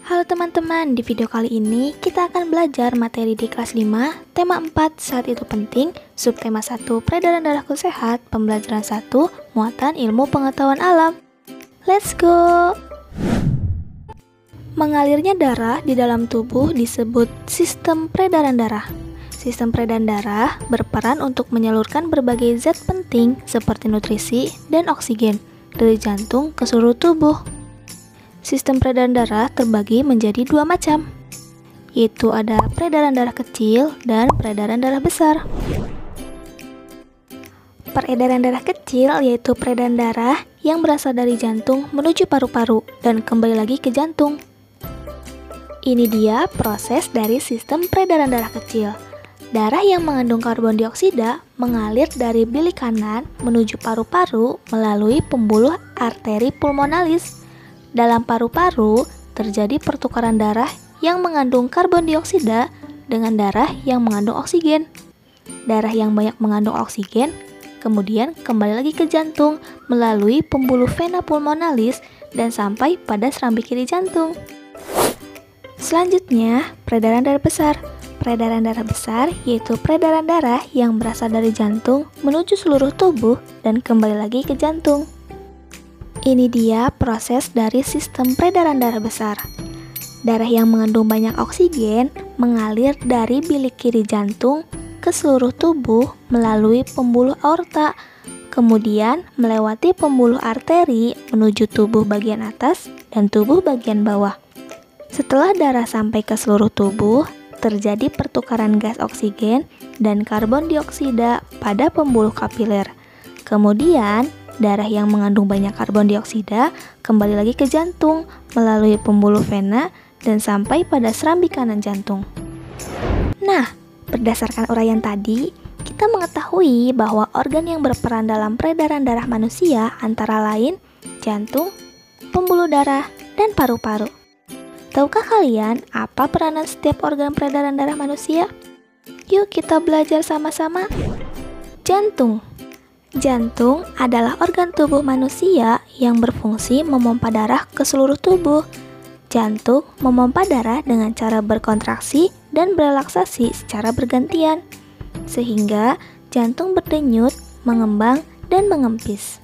Halo teman-teman, di video kali ini kita akan belajar materi di kelas 5, tema 4, saat itu penting, subtema 1, peredaran darahku sehat, pembelajaran 1, muatan ilmu pengetahuan alam. Let's go! Mengalirnya darah di dalam tubuh disebut sistem peredaran darah. Sistem peredaran darah berperan untuk menyalurkan berbagai zat penting seperti nutrisi dan oksigen dari jantung ke seluruh tubuh. Sistem peredaran darah terbagi menjadi dua macam, yaitu ada peredaran darah kecil dan peredaran darah besar. Peredaran darah kecil yaitu peredaran darah yang berasal dari jantung menuju paru-paru dan kembali lagi ke jantung. Ini dia proses dari sistem peredaran darah kecil. Darah yang mengandung karbon dioksida mengalir dari bilik kanan menuju paru-paru melalui pembuluh arteri pulmonalis. Dalam paru-paru, terjadi pertukaran darah yang mengandung karbon dioksida dengan darah yang mengandung oksigen. Darah yang banyak mengandung oksigen kemudian kembali lagi ke jantung melalui pembuluh vena pulmonalis dan sampai pada serambi kiri jantung. Selanjutnya, peredaran darah besar. Peredaran darah besar yaitu peredaran darah yang berasal dari jantung menuju seluruh tubuh dan kembali lagi ke jantung. Ini dia proses dari sistem peredaran darah besar. Darah yang mengandung banyak oksigen mengalir dari bilik kiri jantung ke seluruh tubuh melalui pembuluh aorta, kemudian melewati pembuluh arteri menuju tubuh bagian atas dan tubuh bagian bawah. Setelah darah sampai ke seluruh tubuh, terjadi pertukaran gas oksigen dan karbon dioksida pada pembuluh kapiler. Kemudian, darah yang mengandung banyak karbon dioksida kembali lagi ke jantung melalui pembuluh vena dan sampai pada serambi kanan jantung. Nah, berdasarkan uraian tadi, kita mengetahui bahwa organ yang berperan dalam peredaran darah manusia antara lain jantung, pembuluh darah, dan paru-paru. Tahukah kalian apa peranan setiap organ peredaran darah manusia? Yuk kita belajar sama-sama. Jantung. Jantung adalah organ tubuh manusia yang berfungsi memompa darah ke seluruh tubuh. Jantung memompa darah dengan cara berkontraksi dan berelaksasi secara bergantian, sehingga jantung berdenyut, mengembang, dan mengempis.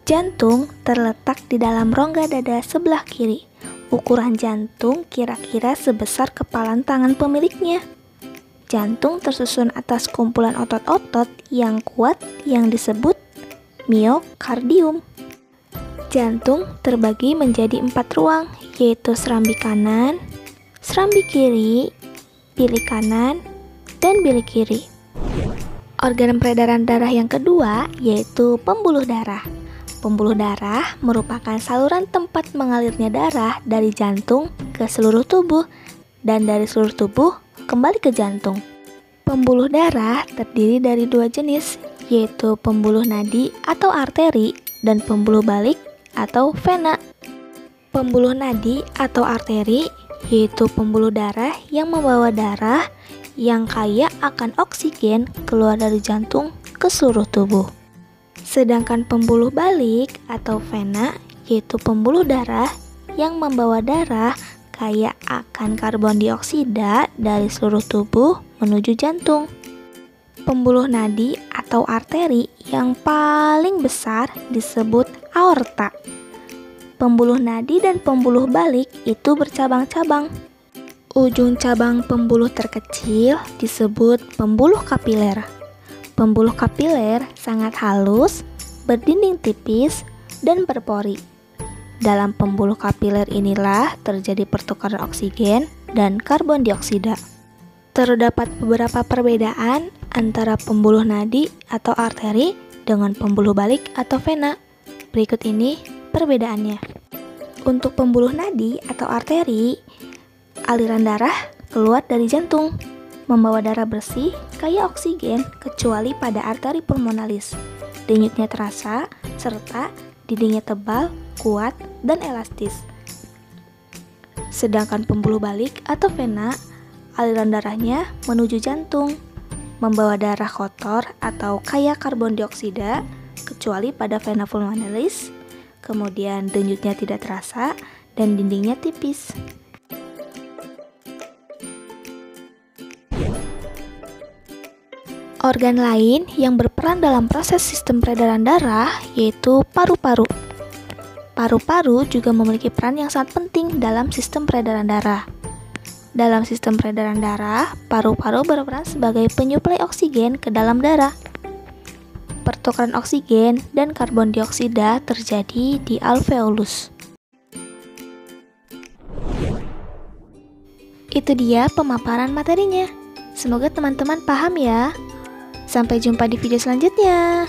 Jantung terletak di dalam rongga dada sebelah kiri. Ukuran jantung kira-kira sebesar kepalan tangan pemiliknya. Jantung tersusun atas kumpulan otot-otot yang kuat yang disebut miokardium. Jantung terbagi menjadi 4 ruang, yaitu serambi kanan, serambi kiri, bilik kanan, dan bilik kiri. Organ peredaran darah yang kedua yaitu pembuluh darah. Pembuluh darah merupakan saluran tempat mengalirnya darah dari jantung ke seluruh tubuh dan dari seluruh tubuh kembali ke jantung. Pembuluh darah terdiri dari dua jenis, yaitu pembuluh nadi atau arteri dan pembuluh balik atau vena. Pembuluh nadi atau arteri yaitu pembuluh darah yang membawa darah yang kaya akan oksigen keluar dari jantung ke seluruh tubuh. Sedangkan pembuluh balik atau vena yaitu pembuluh darah yang membawa darah kaya akan karbon dioksida dari seluruh tubuh menuju jantung. Pembuluh nadi atau arteri yang paling besar disebut aorta. Pembuluh nadi dan pembuluh balik itu bercabang-cabang. Ujung cabang pembuluh terkecil disebut pembuluh kapiler. Pembuluh kapiler sangat halus, berdinding tipis, dan berpori. Dalam pembuluh kapiler inilah terjadi pertukaran oksigen dan karbon dioksida. Terdapat beberapa perbedaan antara pembuluh nadi atau arteri dengan pembuluh balik atau vena. Berikut ini perbedaannya. Untuk pembuluh nadi atau arteri, aliran darah keluar dari jantung, membawa darah bersih, kaya oksigen, kecuali pada arteri pulmonalis. Denyutnya terasa, serta dindingnya tebal, kuat, dan elastis. Sedangkan pembuluh balik atau vena, aliran darahnya menuju jantung, membawa darah kotor atau kaya karbon dioksida, kecuali pada vena pulmonalis, kemudian denyutnya tidak terasa, dan dindingnya tipis. Organ lain yang berperan dalam proses sistem peredaran darah yaitu paru-paru. Paru-paru juga memiliki peran yang sangat penting dalam sistem peredaran darah. Dalam sistem peredaran darah, paru-paru berperan sebagai penyuplai oksigen ke dalam darah. Pertukaran oksigen dan karbon dioksida terjadi di alveolus. Itu dia pemaparan materinya. Semoga teman-teman paham ya. Sampai jumpa di video selanjutnya.